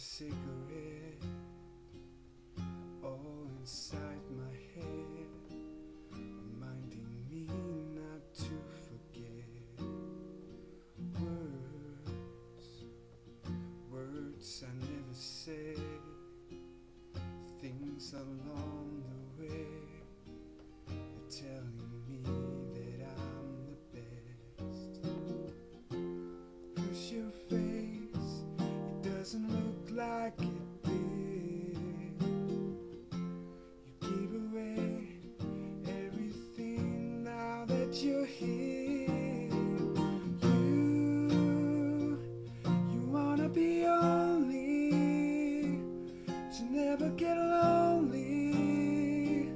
cigarette all inside my head, reminding me not to forget words I never said, things along the way are telling me that I'm the best. 'Cause your face, it doesn't look like it did. You gave away everything now that you're here. You wanna be only, to never get lonely.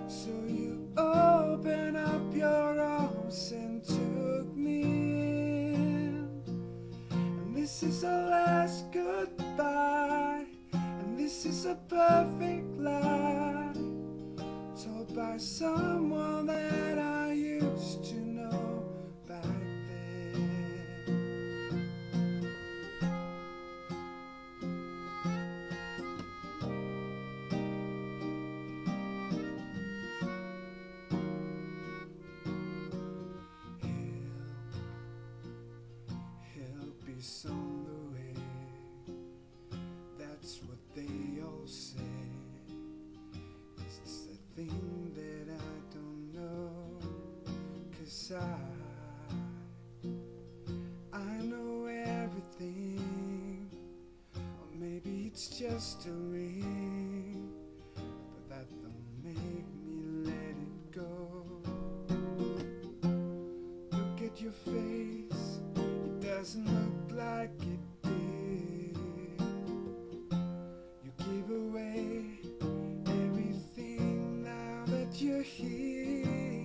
So you open up your arms and took me in. And this is our last goodbye, and this is a perfect lie, told by someone that I used to know back then. Help is on the way, that's what they all say. It's the thing that I don't know, 'cause I know everything. Or maybe it's just a ring, but that don't make me let it go. Look at your face, it doesn't look like it did. You give away everything now that you're here.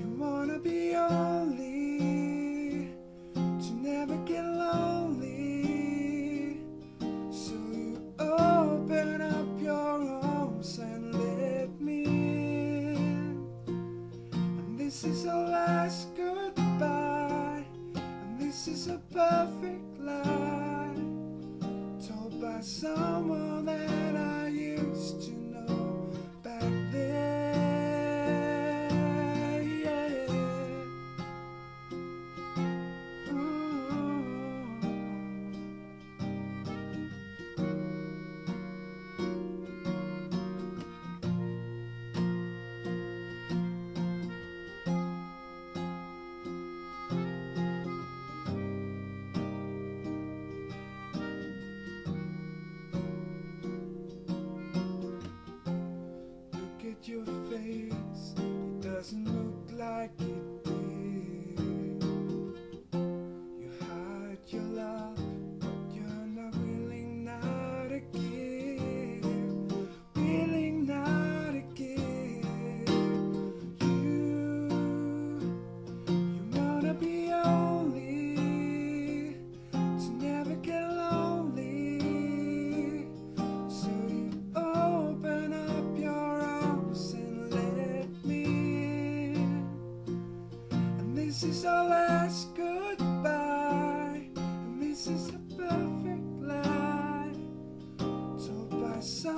You wanna be only, to never get lonely. So you open up your arms and let me in. And this is our last goodbye, and this is a perfect lie, told by someone that I used to know back then. Yeah. Look at your face, it doesn't look like it did. You hide your love, but you're not willing now to give. Willing now to give. You wanna be only, to never get lonely. So you open up your arms and let me in. And this is our last goodbye, and this is a perfect lie, told by someone